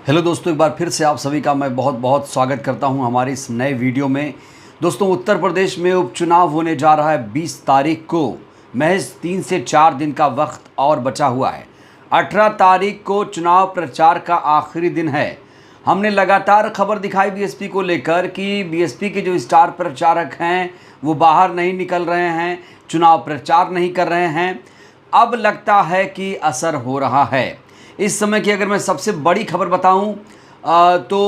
Hello दोस्तों, एक बार फिर से आप सभी का मैं बहुत बहुत स्वागत करता हूं हमारे इस नए वीडियो में। दोस्तों, उत्तर प्रदेश में उपचुनाव होने जा रहा है 20 तारीख को। महज 3 से 4 दिन का वक्त और बचा हुआ है। 18 तारीख को चुनाव प्रचार का आखिरी दिन है। हमने लगातार खबर दिखाई बीएसपी को लेकर कि बीएसपी के जो स्टार प्रचारक हैं वो बाहर नहीं निकल रहे हैं, चुनाव प्रचार नहीं कर रहे हैं। अब लगता है कि असर हो रहा है। इस समय की अगर मैं सबसे बड़ी खबर बताऊं तो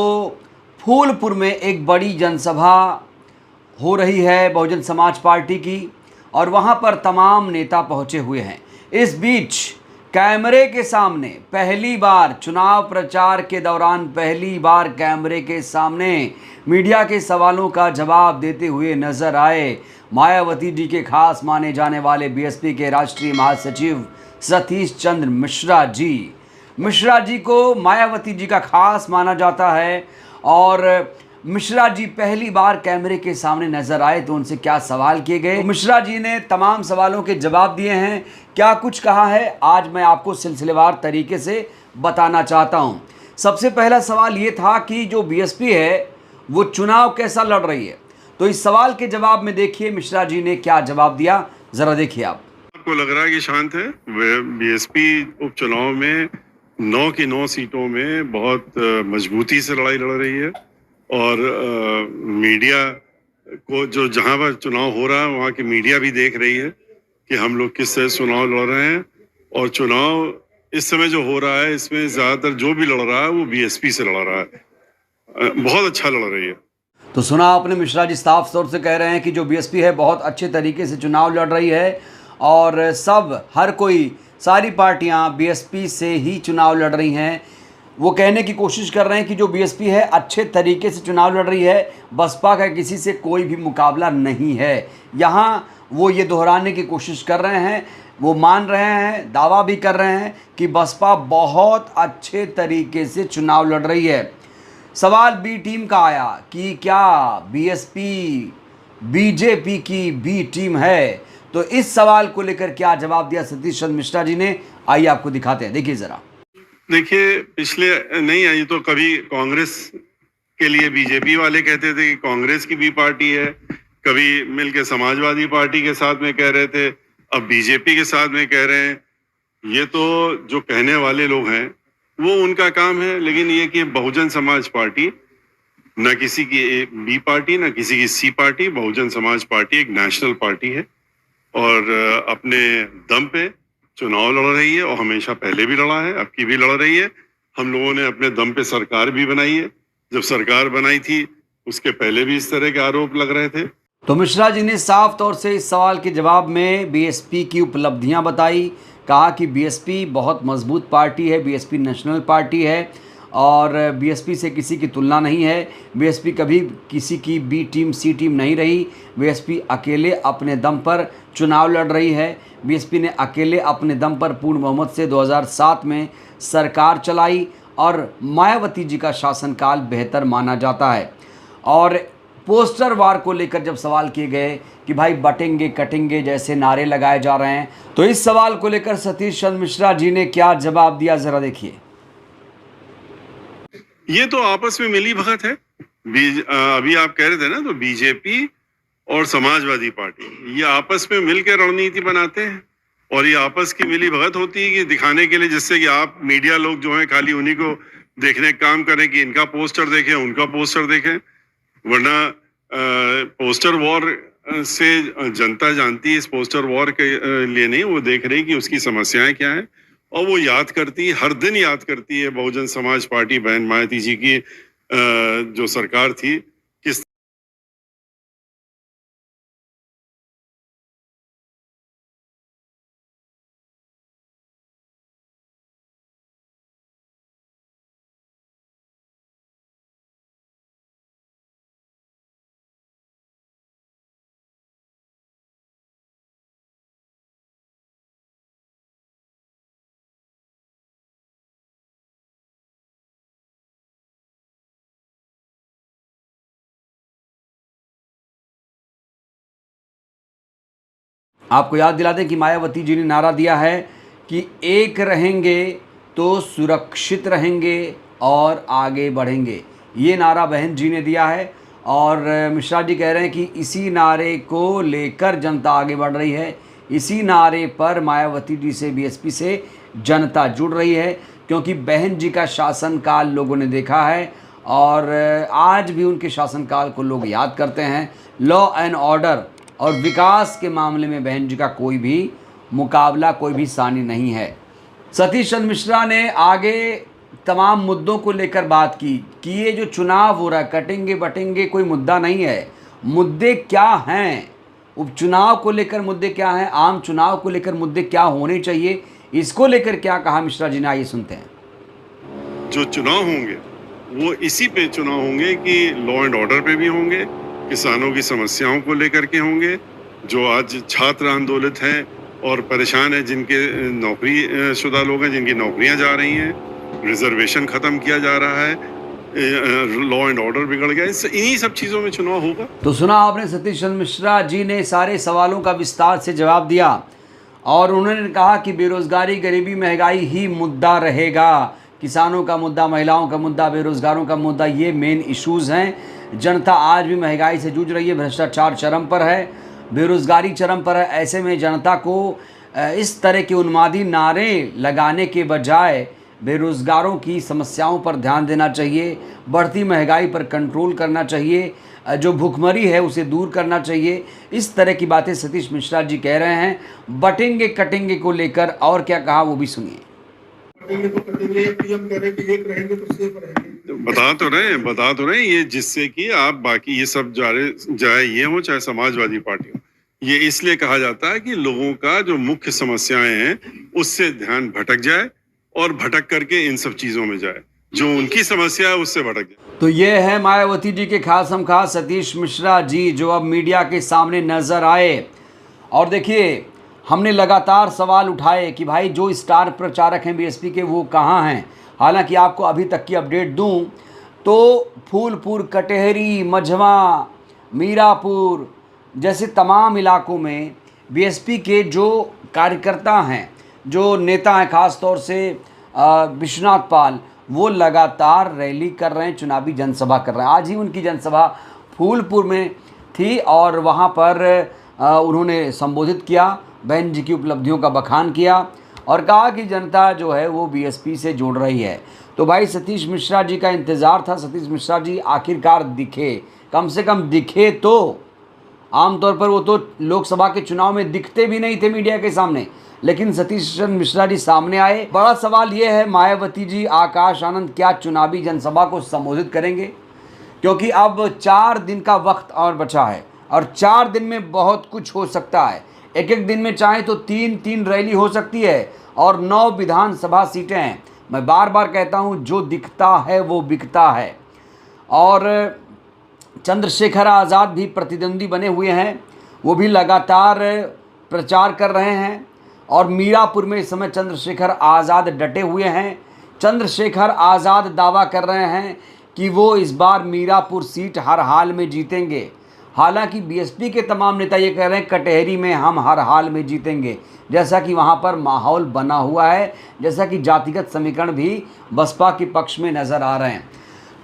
फूलपुर में एक बड़ी जनसभा हो रही है बहुजन समाज पार्टी की, और वहां पर तमाम नेता पहुंचे हुए हैं। इस बीच कैमरे के सामने पहली बार चुनाव प्रचार के दौरान पहली बार कैमरे के सामने मीडिया के सवालों का जवाब देते हुए नजर आए मायावती जी के खास माने जाने वाले बीएसपी के राष्ट्रीय महासचिव सतीश चंद्र मिश्रा जी। मिश्रा जी को मायावती जी का खास माना जाता है, और मिश्रा जी पहली बार कैमरे के सामने नजर आए तो उनसे क्या सवाल किए गए। मिश्रा जी ने तमाम सवालों के जवाब दिए हैं। क्या कुछ कहा है आज मैं आपको सिलसिलेवार तरीके से बताना चाहता हूं। सबसे पहला सवाल ये था कि जो बीएसपी है वो चुनाव कैसा लड़ रही है, तो इस सवाल के जवाब में देखिए मिश्रा जी ने क्या जवाब दिया, जरा देखिए आप। आपको लग रहा है कि शांत है? बीएसपी उपचुनाव में 9 की 9 सीटों में बहुत मजबूती से लड़ाई लड़ रही है, और मीडिया को जो जहां पर चुनाव हो रहा है वहां की मीडिया भी देख रही है कि हम लोग किस तरह चुनाव लड़ रहे हैं। और चुनाव इस समय जो हो रहा है इसमें ज्यादातर जो भी लड़ रहा है वो बीएसपी से लड़ रहा है। बहुत अच्छा लड़ रही है। तो सुना आपने, मिश्रा जी साफ तौर से कह रहे हैं कि जो बीएसपी है बहुत अच्छे तरीके से चुनाव लड़ रही है, और हर कोई सारी पार्टियां बीएसपी से ही चुनाव लड़ रही हैं। वो कहने की कोशिश कर रहे हैं कि जो बीएसपी है अच्छे तरीके से चुनाव लड़ रही है, बसपा का किसी से कोई भी मुकाबला नहीं है। यहाँ वो ये दोहराने की कोशिश कर रहे हैं, वो मान रहे हैं, दावा भी कर रहे हैं कि बसपा बहुत अच्छे तरीके से चुनाव लड़ रही है। सवाल बी टीम का आया कि क्या बीएसपी बीजेपी की बी टीम है, तो इस सवाल को लेकर क्या जवाब दिया सतीश चंद्र मिश्रा जी ने, आइए आपको दिखाते हैं। देखिए जरा। देखिए, पिछले नहीं आई तो कभी कांग्रेस के लिए बीजेपी वाले कहते थे कि कांग्रेस की भी पार्टी है, कभी मिलके समाजवादी पार्टी के साथ में कह रहे थे, अब बीजेपी के साथ में कह रहे हैं। ये तो जो कहने वाले लोग हैं वो उनका काम है, लेकिन ये कि बहुजन समाज पार्टी न किसी की बी पार्टी न किसी की सी पार्टी, बहुजन समाज पार्टी एक नेशनल पार्टी है और अपने दम पे चुनाव लड़ रही है, और हमेशा पहले भी लड़ा है, अब की भी लड़ रही है। हम लोगों ने अपने दम पे सरकार भी बनाई है। जब सरकार बनाई थी उसके पहले भी इस तरह के आरोप लग रहे थे। तो मिश्रा जी ने साफ तौर से इस सवाल के जवाब में बीएसपी की उपलब्धियां बताई। कहा कि बीएसपी बहुत मजबूत पार्टी है, बीएसपी नेशनल पार्टी है और बीएसपी से किसी की तुलना नहीं है। बीएसपी कभी किसी की बी टीम सी टीम नहीं रही। बीएसपी अकेले अपने दम पर चुनाव लड़ रही है। बीएसपी ने अकेले अपने दम पर पूर्ण बहुमत से 2007 में सरकार चलाई, और मायावती जी का शासनकाल बेहतर माना जाता है। और पोस्टर वार को लेकर जब सवाल किए गए कि भाई बटेंगे कटेंगे जैसे नारे लगाए जा रहे हैं, तो इस सवाल को लेकर सतीश चंद्र मिश्रा जी ने क्या जवाब दिया, जरा देखिए। ये तो आपस में मिली भगत है। अभी आप कह रहे थे ना, तो बीजेपी और समाजवादी पार्टी ये आपस में मिलकर रणनीति बनाते हैं, और ये आपस की मिली भगत होती है कि दिखाने के लिए, जिससे कि आप मीडिया लोग जो हैं खाली उन्हीं को देखने का काम करें कि इनका पोस्टर देखें उनका पोस्टर देखें। वरना पोस्टर वॉर से जनता जानती है, इस पोस्टर वॉर के लिए नहीं, वो देख रही कि उसकी समस्याएं क्या हैं, और वो याद करती है, हर दिन याद करती है बहुजन समाज पार्टी बहन मायावती जी की जो सरकार थी किस। आपको याद दिला दें कि मायावती जी ने नारा दिया है कि एक रहेंगे तो सुरक्षित रहेंगे, और आगे बढ़ेंगे। ये नारा बहन जी ने दिया है और मिश्रा जी कह रहे हैं कि इसी नारे को लेकर जनता आगे बढ़ रही है, इसी नारे पर मायावती जी से, बीएसपी से जनता जुड़ रही है, क्योंकि बहन जी का शासनकाल लोगों ने देखा है और आज भी उनके शासनकाल को लोग याद करते हैं। लॉ एंड ऑर्डर और विकास के मामले में बहन जी का कोई भी मुकाबला, कोई भी सानी नहीं है। सतीश चंद्र मिश्रा ने आगे तमाम मुद्दों को लेकर बात की कि ये जो चुनाव हो रहा है, कटेंगे बटेंगे कोई मुद्दा नहीं है। मुद्दे क्या हैं, उपचुनाव को लेकर मुद्दे क्या हैं, आम चुनाव को लेकर मुद्दे क्या होने चाहिए, इसको लेकर क्या कहा मिश्रा जी ने, आइए सुनते हैं। जो चुनाव होंगे वो इसी पे चुनाव होंगे कि लॉ एंड ऑर्डर पे भी होंगे, किसानों की समस्याओं को लेकर के होंगे, जो आज छात्र आंदोलित हैं और परेशान है, जिनके नौकरी शुदा लोग हैं, जिनकी नौकरियां जा रही हैं, रिजर्वेशन खत्म किया जा रहा है, लॉ एंड ऑर्डर बिगड़ गया, इन्हीं सब चीज़ों में चुनाव होगा। तो सुना आपने, सतीश चंद्र मिश्रा जी ने सारे सवालों का विस्तार से जवाब दिया और उन्होंने कहा कि बेरोजगारी, गरीबी, महंगाई ही मुद्दा रहेगा। किसानों का मुद्दा, महिलाओं का मुद्दा, बेरोजगारों का मुद्दा, ये मेन इश्यूज़ हैं। जनता आज भी महंगाई से जूझ रही है, भ्रष्टाचार चरम पर है, बेरोजगारी चरम पर है। ऐसे में जनता को इस तरह के उन्मादी नारे लगाने के बजाय बेरोज़गारों की समस्याओं पर ध्यान देना चाहिए, बढ़ती महंगाई पर कंट्रोल करना चाहिए, जो भुखमरी है उसे दूर करना चाहिए। इस तरह की बातें सतीश मिश्रा जी कह रहे हैं। बटेंगे कटेंगे को लेकर और क्या कहा वो भी सुनिए। बटेंगे तो कटेंगे, पीएम कह रहे कि एक रहेंगे तो सेफ रहेंगे। बता तो रहे ये, जिससे कि आप बाकी ये सब चाहे ये हो चाहे समाजवादी पार्टी हो, ये इसलिए कहा जाता है कि लोगों का जो मुख्य समस्याएं हैं उससे ध्यान भटक जाए और भटक करके इन सब चीजों में जाए, जो उनकी समस्या है उससे भटक जाए। तो ये है मायावती जी के खासम खास सतीश मिश्रा जी, जो अब मीडिया के सामने नजर आए। और देखिए, हमने लगातार सवाल उठाए कि भाई जो स्टार प्रचारक हैं बीएसपी के वो कहाँ हैं। हालांकि आपको अभी तक की अपडेट दूं तो फूलपुर, कटेहरी, मझवा, मीरापुर जैसे तमाम इलाकों में बीएसपी के जो कार्यकर्ता हैं, जो नेता हैं, ख़ास तौर से विश्वनाथ पाल, वो लगातार रैली कर रहे हैं, चुनावी जनसभा कर रहे हैं। आज ही उनकी जनसभा फूलपुर में थी और वहाँ पर उन्होंने संबोधित किया, बहन जी की उपलब्धियों का बखान किया और कहा कि जनता जो है वो बीएसपी से जुड़ रही है। तो भाई सतीश मिश्रा जी का इंतज़ार था, सतीश मिश्रा जी आखिरकार दिखे, कम से कम दिखे। तो आमतौर पर वो तो लोकसभा के चुनाव में दिखते भी नहीं थे मीडिया के सामने, लेकिन सतीश चंद्र मिश्रा जी सामने आए। बड़ा सवाल ये है, मायावती जी, आकाश आनंद क्या चुनावी जनसभा को संबोधित करेंगे? क्योंकि अब 4 दिन का वक्त और बचा है और 4 दिन में बहुत कुछ हो सकता है। एक एक दिन में चाहे तो 3-3 रैली हो सकती है और 9 विधानसभा सीटें हैं। मैं बार बार कहता हूँ, जो दिखता है वो बिकता है। और चंद्रशेखर आज़ाद भी प्रतिद्वंदी बने हुए हैं, वो भी लगातार प्रचार कर रहे हैं और मीरापुर में इस समय चंद्रशेखर आज़ाद डटे हुए हैं। चंद्रशेखर आज़ाद दावा कर रहे हैं कि वो इस बार मीरापुर सीट हर हाल में जीतेंगे। हालांकि बीएसपी के तमाम नेता ये कह रहे हैं कटेहरी में हम हर हाल में जीतेंगे, जैसा कि वहाँ पर माहौल बना हुआ है, जैसा कि जातिगत समीकरण भी बसपा के पक्ष में नज़र आ रहे हैं।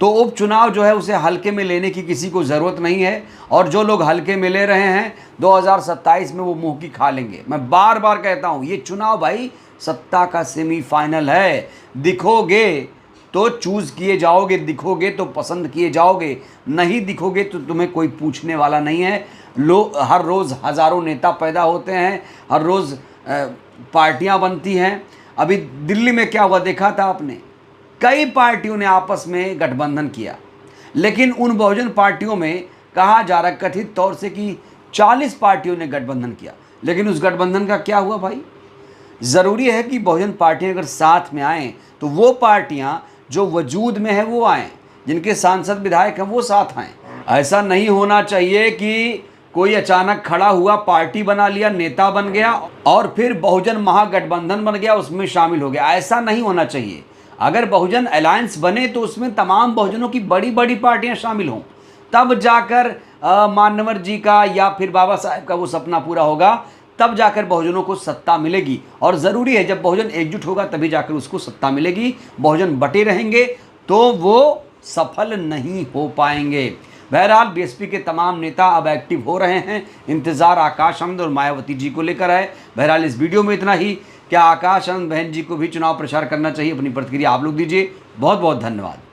तो उपचुनाव जो है उसे हल्के में लेने की किसी को ज़रूरत नहीं है और जो लोग हल्के में ले रहे हैं 2027 में वो मुंह की खा लेंगे। मैं बार बार कहता हूँ, ये चुनाव भाई सत्ता का सेमीफाइनल है। दिखोगे तो चूज़ किए जाओगे, दिखोगे तो पसंद किए जाओगे, नहीं दिखोगे तो तुम्हें कोई पूछने वाला नहीं है। हर रोज़ हज़ारों नेता पैदा होते हैं, हर रोज़ पार्टियाँ बनती हैं। अभी दिल्ली में क्या हुआ देखा था आपने, कई पार्टियों ने आपस में गठबंधन किया, लेकिन उन बहुजन पार्टियों में कहा जा रहा है कथित तौर से कि 40 पार्टियों ने गठबंधन किया, लेकिन उस गठबंधन का क्या हुआ भाई? ज़रूरी है कि बहुजन पार्टियां अगर साथ में आएँ तो वो पार्टियां जो वजूद में है वो आएँ, जिनके सांसद विधायक हैं वो साथ आएँ। ऐसा नहीं होना चाहिए कि कोई अचानक खड़ा हुआ, पार्टी बना लिया, नेता बन गया और फिर बहुजन महागठबंधन बन गया, उसमें शामिल हो गया। ऐसा नहीं होना चाहिए। अगर बहुजन अलायंस बने तो उसमें तमाम बहुजनों की बड़ी बड़ी पार्टियां शामिल हों, तब जाकर मान्यवर जी का या फिर बाबा साहेब का वो सपना पूरा होगा, तब जाकर बहुजनों को सत्ता मिलेगी। और ज़रूरी है जब बहुजन एकजुट होगा तभी जाकर उसको सत्ता मिलेगी। बहुजन बटे रहेंगे तो वो सफल नहीं हो पाएंगे। बहरहाल बीएसपी के तमाम नेता अब एक्टिव हो रहे हैं। इंतजार आकाश आनंद और मायावती जी को लेकर है। बहरहाल इस वीडियो में इतना ही। क्या आकाश आनंद बहन जी को भी चुनाव प्रचार करना चाहिए? अपनी प्रतिक्रिया आप लोग दीजिए। बहुत बहुत धन्यवाद।